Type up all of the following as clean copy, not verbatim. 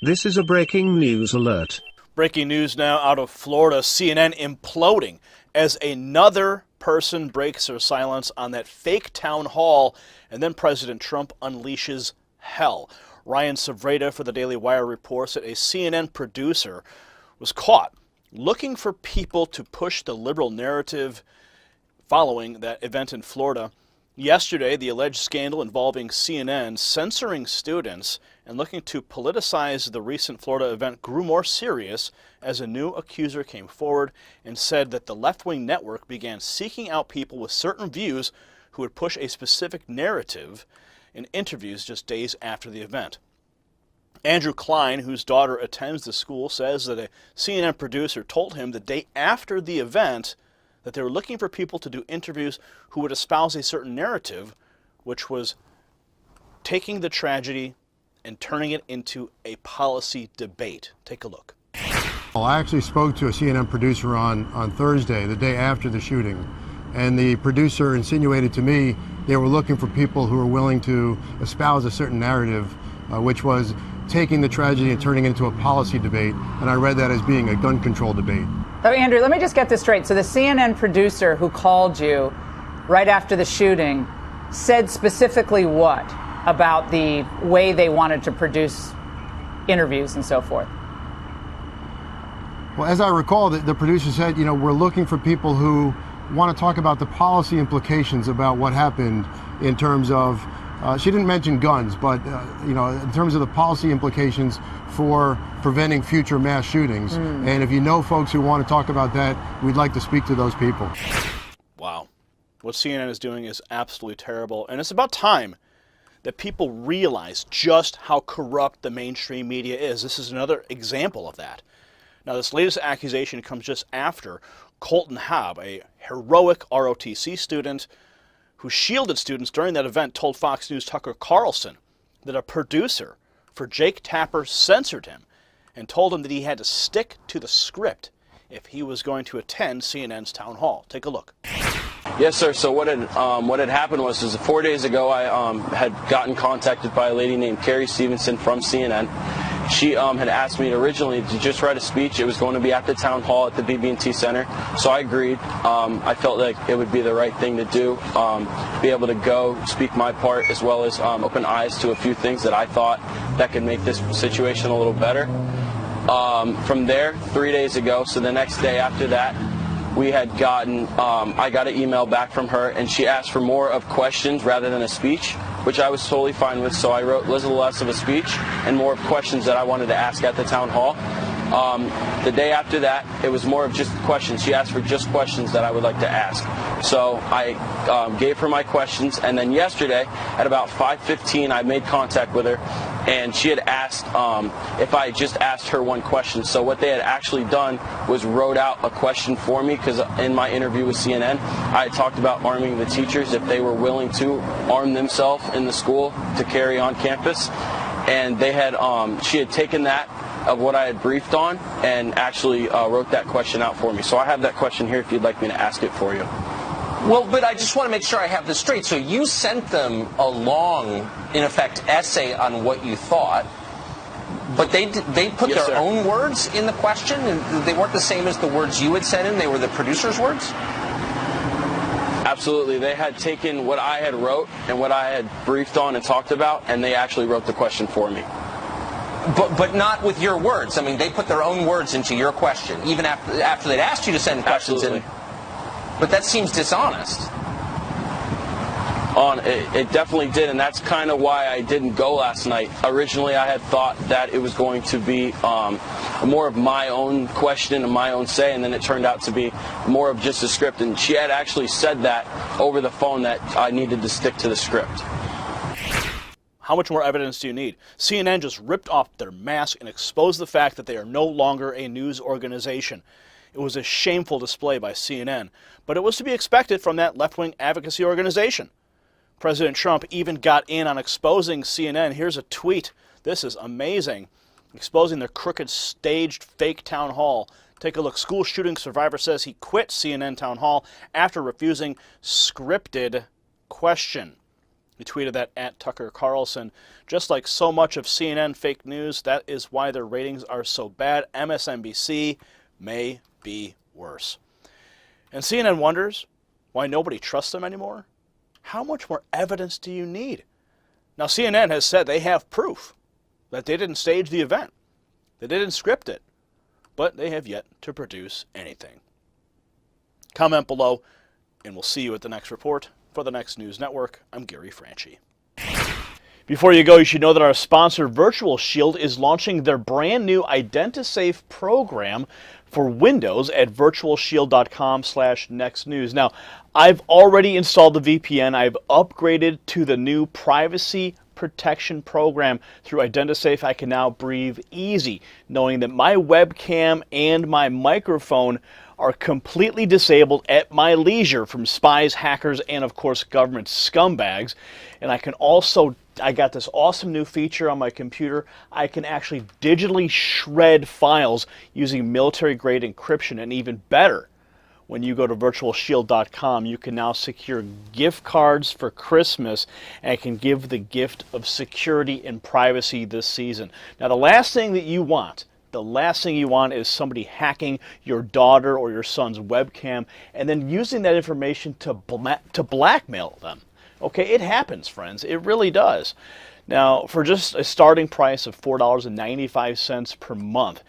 This is a breaking news alert. Breaking news now out of Florida, CNN imploding as another person breaks their silence on that fake town hall, and then President Trump unleashes hell. Ryan Savreda for the Daily Wire reports that a CNN producer was caught looking for people to push the liberal narrative following that event in Florida. Yesterday, the alleged scandal involving CNN censoring students and looking to politicize the recent Florida event grew more serious as a new accuser came forward and said that the left-wing network began seeking out people with certain views who would push a specific narrative in interviews just days after the event. Andrew Klein, whose daughter attends the school, says that a CNN producer told him the day after the event that they were looking for people to do interviews who would espouse a certain narrative, which was taking the tragedy and turning it into a policy debate. Take a look. Well, I actually spoke to a CNN producer on Thursday, the day after the shooting, and the producer insinuated to me they were looking for people who were willing to espouse a certain narrative, which was taking the tragedy and turning it into a policy debate, and I read that as being a gun control debate. So, Andrew, let me just get this straight. So the CNN producer who called you right after the shooting said specifically what about the way they wanted to produce interviews and so forth? Well, as I recall, the producer said, we're looking for people who want to talk about the policy implications about what happened in terms of, she didn't mention guns, but, in terms of the policy implications for preventing future mass shootings. And if you know folks who want to talk about that, we'd like to speak to those people. Wow. What CNN is doing is absolutely terrible. And it's about time that people realize just how corrupt the mainstream media is. This is another example of that. Now, this latest accusation comes just after Colton Habb, a heroic ROTC student who shielded students during that event, told Fox News' Tucker Carlson that a producer for Jake Tapper censored him and told him that he had to stick to the script if he was going to attend CNN's town hall. Take a look. Yes, sir. So what had happened was 4 days ago, I had gotten contacted by a lady named Carrie Stevenson from CNN. She had asked me originally to just write a speech. It was going to be at the town hall at the BB&T Center, so I agreed. I felt like it would be the right thing to do, be able to go speak my part as well as open eyes to a few things that I thought that could make this situation a little better. From there, 3 days ago, so the next day after that, we had gotten, I got an email back from her, and she asked for more of questions rather than a speech, which I was totally fine with. So I wrote a little less of a speech and more of questions that I wanted to ask at the town hall. The day after that, it was more of just questions. She asked for just questions that I would like to ask. So I gave her my questions, and then yesterday at about 5:15, I made contact with her, and she had asked if I just asked her one question. So what they had actually done was wrote out a question for me, because in my interview with CNN, I had talked about arming the teachers if they were willing to arm themselves in the school to carry on campus. And they had, she had taken that of what I had briefed on and actually wrote that question out for me. So I have that question here if you'd like me to ask it for you. Well, but I just want to make sure I have this straight. So you sent them a long, in effect, essay on what you thought, but they put Yes, their sir. own words in the question? And they weren't the same as the words you had sent in? They were the producer's words? Absolutely. They had taken what I had wrote and what I had briefed on and talked about, and they actually wrote the question for me. But not with your words. I mean, they put their own words into your question, even after they'd asked you to send questions in. Absolutely. But that seems dishonest. It definitely did, and that's kind of why I didn't go last night. Originally, I had thought that it was going to be more of my own question and my own say, and then it turned out to be more of just a script. And she had actually said that over the phone that I needed to stick to the script. How much more evidence do you need? CNN just ripped off their mask and exposed the fact that they are no longer a news organization. It was a shameful display by CNN, but it was to be expected from that left-wing advocacy organization. President Trump even got in on exposing CNN. Here's a tweet. This is amazing. Exposing their crooked, staged, fake town hall. Take a look. School shooting survivor says he quit CNN town hall after refusing scripted question. He tweeted that at Tucker Carlson. Just like so much of CNN fake news, that is why their ratings are so bad. MSNBC may be worse. And CNN wonders why nobody trusts them anymore. How much more evidence do you need? Now, CNN has said they have proof that they didn't stage the event. They didn't script it. But they have yet to produce anything. Comment below, and we'll see you at the next report. For the Next News Network, I'm Gary Franchi. Before you go, you should know that our sponsor, Virtual Shield, is launching their brand new IdentiSafe program for Windows at virtualshield.com/nextnews. Now, I've already installed the VPN. I've upgraded to the new privacy protection program through IdentiSafe. I can now breathe easy knowing that my webcam and my microphone are completely disabled at my leisure from spies, hackers, and of course government scumbags. And I got this awesome new feature on my computer. I can actually digitally shred files using military-grade encryption, and even better, when you go to virtualshield.com, you can now secure gift cards for Christmas and can give the gift of security and privacy this season. Now, the last thing you want is somebody hacking your daughter or your son's webcam and then using that information to blackmail them. Okay, it happens, friends. It really does. Now, for just a starting price of $4.95 per month,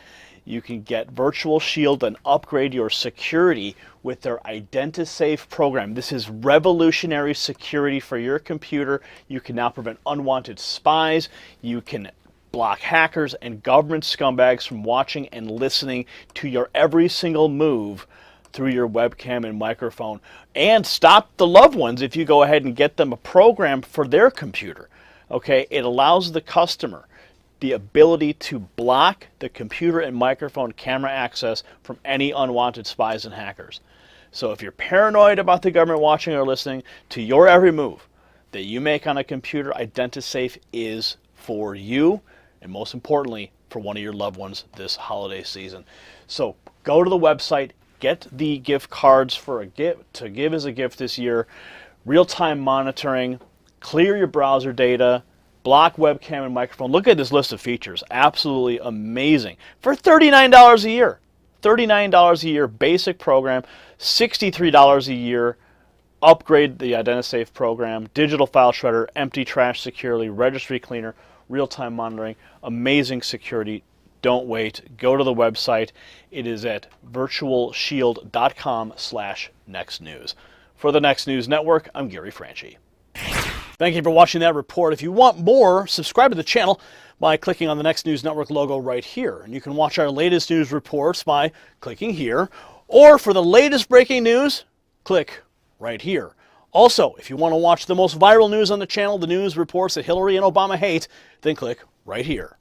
you can get Virtual Shield and upgrade your security with their IdentiSafe program. This is revolutionary security for your computer. You can now prevent unwanted spies. You can block hackers and government scumbags from watching and listening to your every single move through your webcam and microphone, and stop the loved ones if you go ahead and get them a program for their computer. Okay, it allows the customer the ability to block the computer and microphone camera access from any unwanted spies and hackers. So if you're paranoid about the government watching or listening to your every move that you make on a computer, IdentiSafe is for you, and most importantly, for one of your loved ones this holiday season. So go to the website, get the gift cards for a gift to give as a gift this year, real-time monitoring, clear your browser data, block webcam and microphone. Look at this list of features. Absolutely amazing. For $39 a year. $39 a year basic program, $63 a year upgrade the IdentiSafe program, digital file shredder, empty trash securely, registry cleaner, real-time monitoring, amazing security. Don't wait. Go to the website. It is at virtualshield.com/nextnews. For the Next News Network, I'm Gary Franchi. Thank you for watching that report. If you want more, subscribe to the channel by clicking on the Next News Network logo right here. And you can watch our latest news reports by clicking here. Or for the latest breaking news, click right here. Also, if you want to watch the most viral news on the channel, the news reports that Hillary and Obama hate, then click right here.